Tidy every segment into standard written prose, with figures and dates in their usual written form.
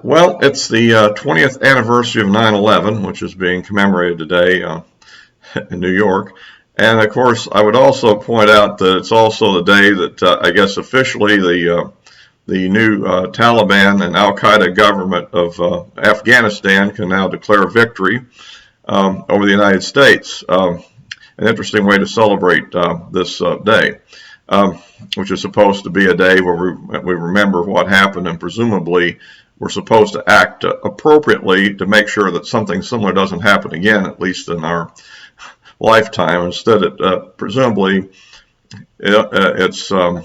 Well, it's the 20th anniversary of 9/11, which is being commemorated today in New York. And of course, I would also point out that it's also the day that I guess officially the new Taliban and Al Qaeda government of Afghanistan can now declare victory over the United States. An interesting way to celebrate this day, which is supposed to be a day where we remember what happened, and presumably we're supposed to act appropriately to make sure that something similar doesn't happen again, at least in our lifetime. Instead, presumably it's a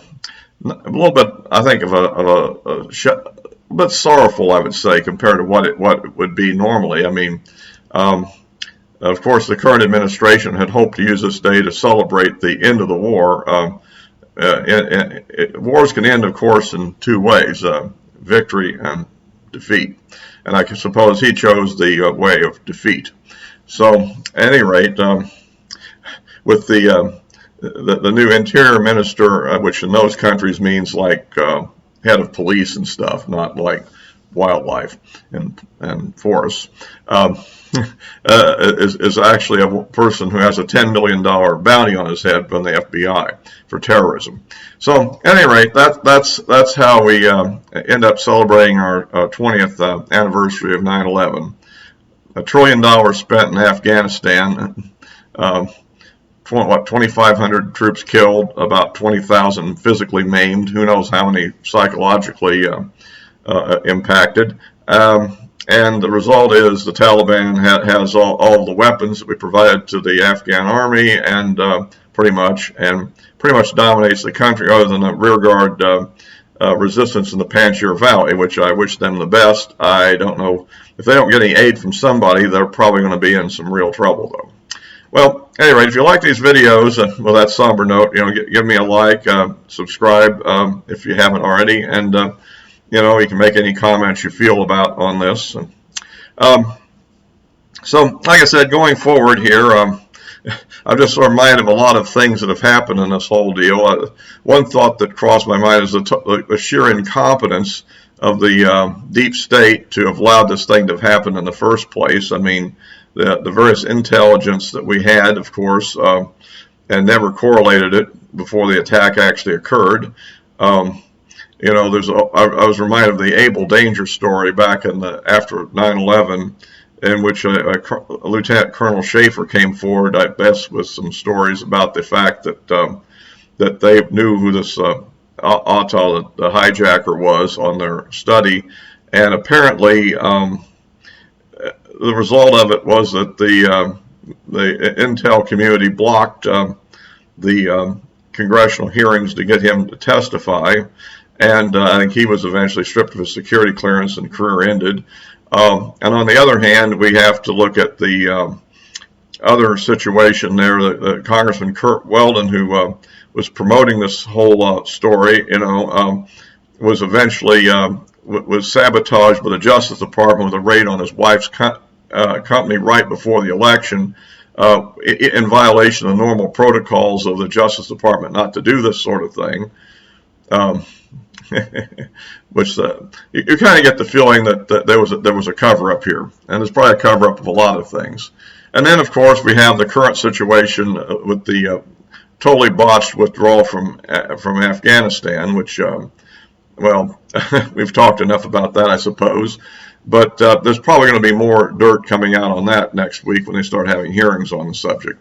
little bit, I think, of a bit sorrowful, I would say, compared to what it would be normally. I mean, of course, the current administration had hoped to use this day to celebrate the end of the war. Wars can end, of course, in two ways: victory and defeat. And I suppose he chose the way of defeat. So, at any rate, with the new interior minister, which in those countries means like head of police and stuff, not like wildlife and forests, is actually a person who has a $10 million bounty on his head from the FBI for terrorism. So, at any rate, that's how we end up celebrating our 20th anniversary of 9/11. $1 trillion spent in Afghanistan. 2,500 troops killed, about 20,000 physically maimed. Who knows how many psychologically impacted. And the result is the Taliban has all the weapons that we provided to the Afghan army, and pretty much dominates the country, other than the rearguard resistance in the Panjshir Valley, which I wish them the best. I don't know if they don't get any aid from somebody, they're probably going to be in some real trouble, though. Well, anyway, if you like these videos, with that somber note, give me a like, subscribe if you haven't already, and you can make any comments you feel about on this. So, like I said, going forward here, I'm just reminded of a lot of things that have happened in this whole deal. One thought that crossed my mind is the sheer incompetence of the deep state to have allowed this thing to have happened in the first place. I mean, the various intelligence that we had, of course, and never correlated it before the attack actually occurred. I was reminded of the Able Danger story back after 9/11, in which Lieutenant Colonel Schaefer came forward, I guess, with some stories about the fact that they knew who this Atta, the hijacker, was on their study, and apparently the result of it was that the intel community blocked the congressional hearings to get him to testify, and I think he was eventually stripped of his security clearance and career ended. And on the other hand, we have to look at the other situation there. The Congressman Kurt Weldon, who was promoting this whole story, was eventually was sabotaged by the Justice Department with a raid on his wife's company right before the election, in violation of normal protocols of the Justice Department not to do this sort of thing. Which you kind of get the feeling that there was a cover-up here, and there's probably a cover-up of a lot of things. And then, of course, we have the current situation with the totally botched withdrawal from Afghanistan, which, well, we've talked enough about that, I suppose. But there's probably going to be more dirt coming out on that next week when they start having hearings on the subject.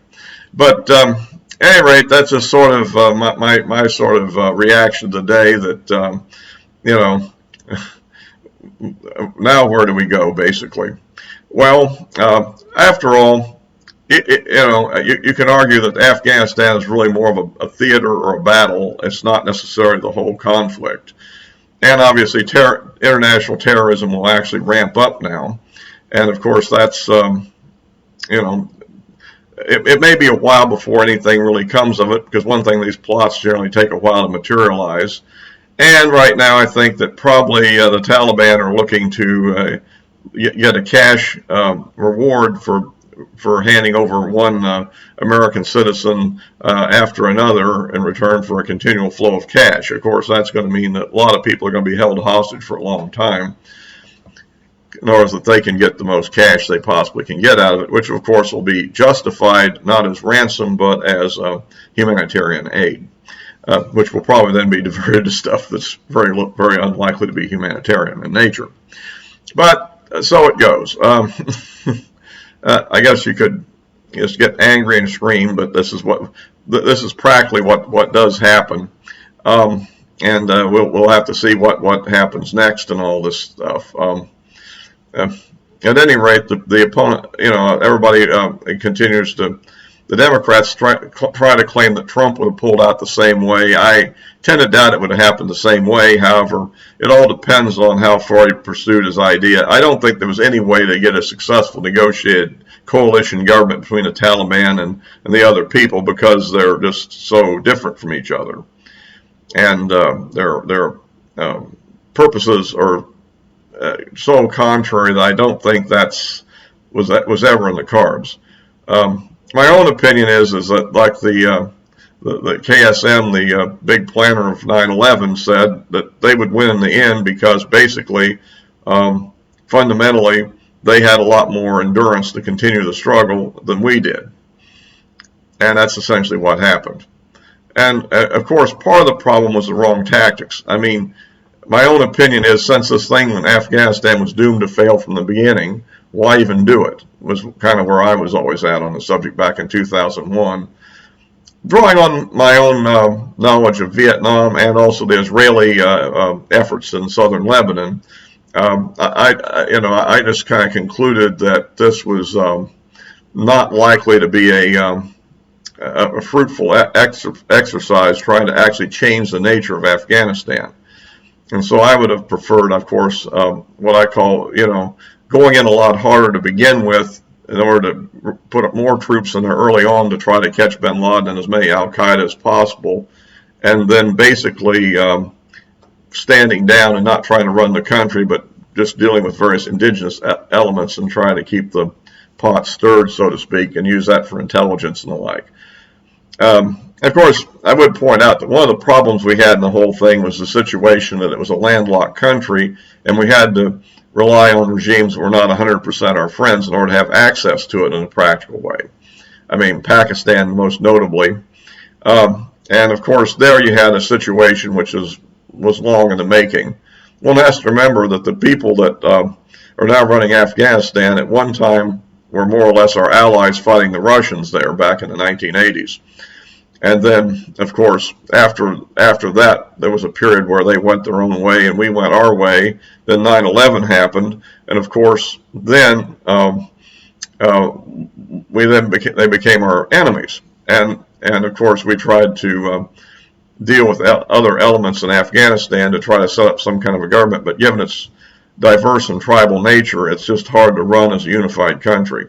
But at any rate, that's just sort of my sort of reaction today. That now where do we go, basically? Well, after all, you can argue that Afghanistan is really more of a theater or a battle. It's not necessarily the whole conflict. And obviously, international terrorism will actually ramp up now. And of course, that's, it may be a while before anything really comes of it, because one thing, these plots generally take a while to materialize. And right now, I think that probably the Taliban are looking to get a cash reward for handing over one American citizen after another in return for a continual flow of cash. Of course, that's going to mean that a lot of people are going to be held hostage for a long time. in order that they can get the most cash they possibly can get out of it, which of course will be justified not as ransom but as humanitarian aid, which will probably then be diverted to stuff that's very unlikely to be humanitarian in nature. But so it goes. I guess you could just get angry and scream, but this is practically what does happen. And we'll have to see what happens next and all this stuff. At any rate, the opponent, everybody continues to. The Democrats try to claim that Trump would have pulled out the same way. I tend to doubt it would have happened the same way. However, it all depends on how far he pursued his idea. I don't think there was any way to get a successful negotiated coalition government between the Taliban and the other people, because they're just so different from each other. And their purposes are so contrary that I don't think that was ever in the cards. My own opinion is that, like the KSM, the big planner of 9/11, said that they would win in the end because basically, fundamentally, they had a lot more endurance to continue the struggle than we did. And that's essentially what happened. And, of course, part of the problem was the wrong tactics. I mean, my own opinion is, since this thing in Afghanistan was doomed to fail from the beginning, why even do it? Was kind of where I was always at on the subject back in 2001. Drawing on my own knowledge of Vietnam and also the Israeli efforts in southern Lebanon, I just kind of concluded that this was not likely to be a fruitful exercise trying to actually change the nature of Afghanistan. And so I would have preferred, of course, what I call, going in a lot harder to begin with in order to put up more troops in there early on to try to catch bin Laden and as many al-Qaeda as possible, and then basically standing down and not trying to run the country, but just dealing with various indigenous elements and trying to keep the pot stirred, so to speak, and use that for intelligence and the like. Of course, I would point out that one of the problems we had in the whole thing was the situation that it was a landlocked country, and we had to rely on regimes that were not 100% our friends in order to have access to it in a practical way. I mean, Pakistan most notably. And of course, there you had a situation which was long in the making. One has to remember that the people that are now running Afghanistan at one time were more or less our allies fighting the Russians there back in the 1980s. And then, of course, after that, there was a period where they went their own way and we went our way. Then 9/11 happened, and of course, then they became our enemies. And of course, we tried to deal with other elements in Afghanistan to try to set up some kind of a government. But given its diverse and tribal nature, it's just hard to run as a unified country.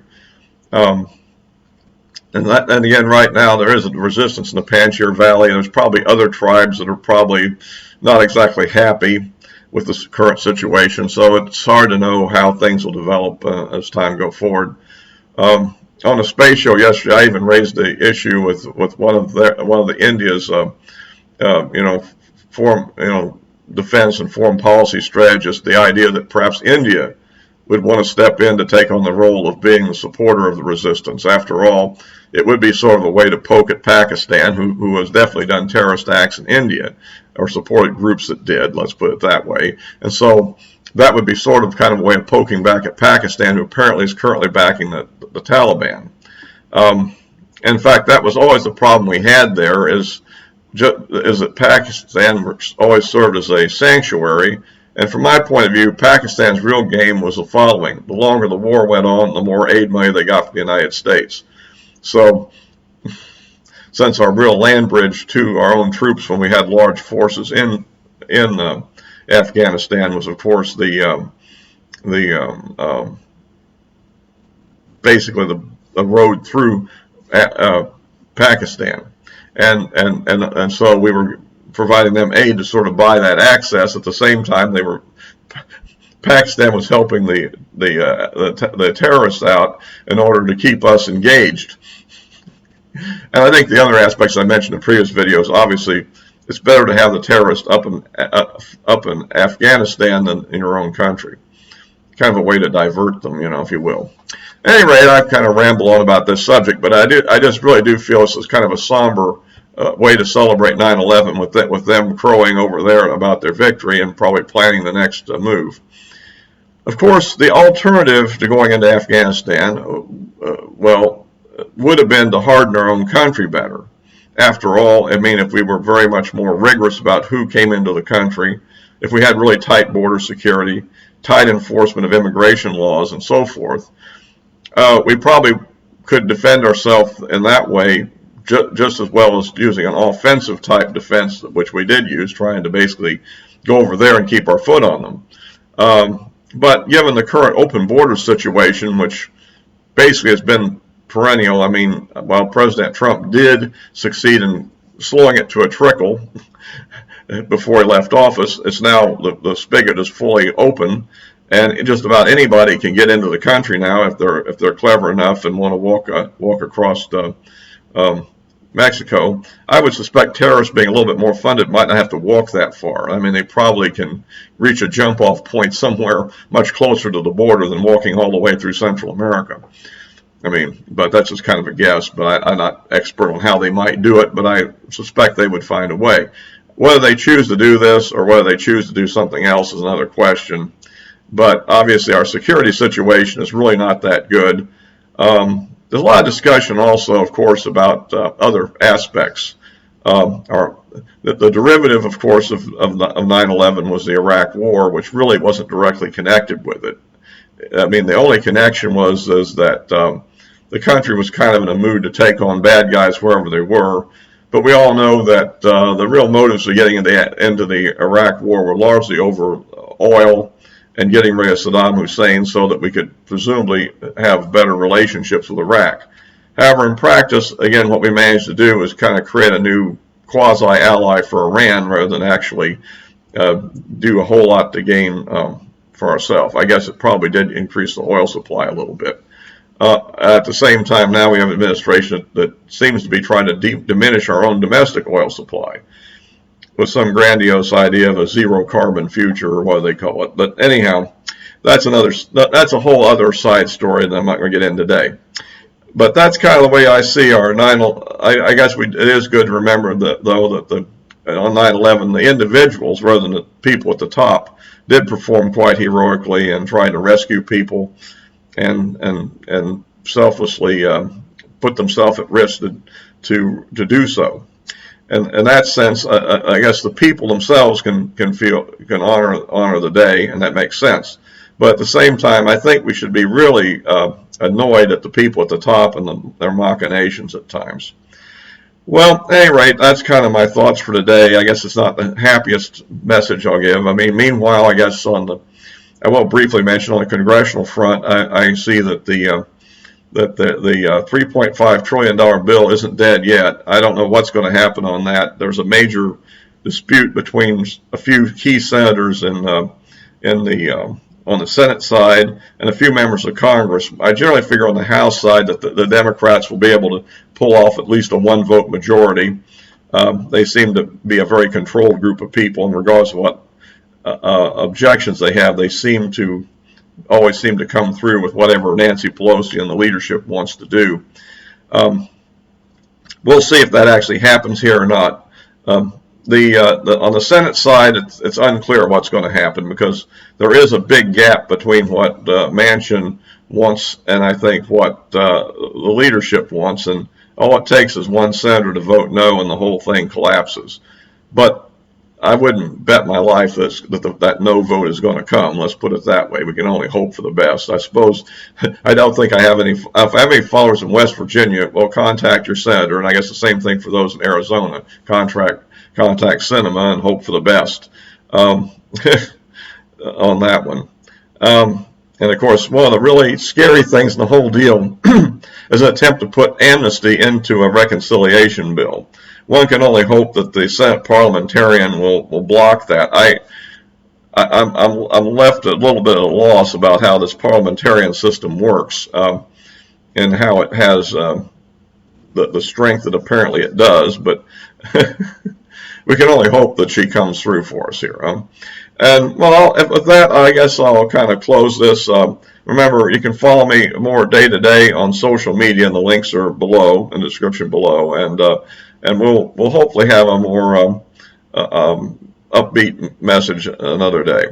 And again, right now, there is a resistance in the Panjshir Valley, and there's probably other tribes that are probably not exactly happy with the current situation. So it's hard to know how things will develop as time goes forward. On the space show yesterday, I even raised the issue with one of the India's, defense and foreign policy strategists, the idea that perhaps India would want to step in to take on the role of being the supporter of the resistance. After all, it would be sort of a way to poke at Pakistan, who has definitely done terrorist acts in India, or supported groups that did, let's put it that way. And so that would be sort of kind of a way of poking back at Pakistan, who apparently is currently backing the Taliban. In fact, that was always the problem we had there, is that Pakistan always served as a sanctuary. And from my point of view, Pakistan's real game was the following. The longer the war went on, the more aid money they got from the United States. So, since our real land bridge to our own troops when we had large forces in Afghanistan was, of course, basically the road through Pakistan. And so we were providing them aid to sort of buy that access. At the same time, Pakistan was helping the terrorists out in order to keep us engaged. And I think the other aspects I mentioned in previous videos, obviously, it's better to have the terrorists up in Afghanistan than in your own country. kind of a way to divert them, if you will. At any rate, I've kind of rambled on about this subject, but I just really do feel this is kind of a somber way to celebrate 9/11 with them crowing over there about their victory and probably planning the next move. Of course, the alternative to going into Afghanistan, would have been to harden our own country better. After all, I mean, if we were very much more rigorous about who came into the country, if we had really tight border security, tight enforcement of immigration laws, and so forth, we probably could defend ourselves in that way just as well as using an offensive type defense, which we did use, trying to basically go over there and keep our foot on them. But given the current open border situation, which basically has been perennial, I mean, while President Trump did succeed in slowing it to a trickle before he left office, it's now the spigot is fully open, and just about anybody can get into the country now if they're clever enough and want to walk across Mexico. I would suspect terrorists, being a little bit more funded, might not have to walk that far. I mean, they probably can reach a jump-off point somewhere much closer to the border than walking all the way through Central America. I mean, but that's just kind of a guess, but I'm not expert on how they might do it, but I suspect they would find a way. Whether they choose to do this or whether they choose to do something else is another question. But obviously our security situation is really not that good. There's a lot of discussion also, of course, about other aspects. The derivative, of course, of 9/11 was the Iraq War, which really wasn't directly connected with it. I mean, the only connection was that the country was kind of in a mood to take on bad guys wherever they were. But we all know that the real motives of getting into the Iraq War were largely over oil and getting rid of Saddam Hussein so that we could presumably have better relationships with Iraq. However, in practice, again, what we managed to do is kind of create a new quasi-ally for Iran rather than actually do a whole lot to gain for ourselves. I guess it probably did increase the oil supply a little bit. At the same time, now we have an administration that seems to be trying to diminish our own domestic oil supply with some grandiose idea of a zero carbon future, or what do they call it. But anyhow, that's a whole other side story that I'm not going to get in today. But that's kind of the way I see our I guess it is good to remember that, though, that on 9/11, the individuals, rather than the people at the top, did perform quite heroically in trying to rescue people and selflessly put themselves at risk to do so. And in that sense, I guess the people themselves can honor the day, and that makes sense. But at the same time, I think we should be really annoyed at the people at the top and their machinations at times. Well, at any rate, that's kind of my thoughts for today. I guess it's not the happiest message I'll give. I mean, meanwhile, I guess I will briefly mention on the congressional front, I see that the $3.5 trillion bill isn't dead yet. I don't know what's going to happen on that. There's a major dispute between a few key senators on the Senate side and a few members of Congress. I generally figure on the House side that the Democrats will be able to pull off at least a one-vote majority. They seem to be a very controlled group of people, and regardless of what objections they have, they always seem to come through with whatever Nancy Pelosi and the leadership wants to do. We'll see if that actually happens here or not. On the Senate side, it's unclear what's going to happen because there is a big gap between what Manchin wants and I think what the leadership wants, and all it takes is one senator to vote no and the whole thing collapses. But I wouldn't bet my life that no vote is going to come. Let's put it that way. We can only hope for the best. I suppose I don't think I have any. If I have any followers in West Virginia, well, contact your senator, and I guess the same thing for those in Arizona. Contact Sinema and hope for the best on that one. And of course, one of the really scary things in the whole deal is an attempt to put amnesty into a reconciliation bill. One can only hope that the Senate parliamentarian will block that. I'm left a little bit at a loss about how this parliamentarian system works and how it has the strength that apparently it does, but we can only hope that she comes through for us here. And well, with that, I guess I'll kind of close this. Remember, you can follow me more day to day on social media, and the links are below in the description below. And we'll hopefully have a more upbeat message another day.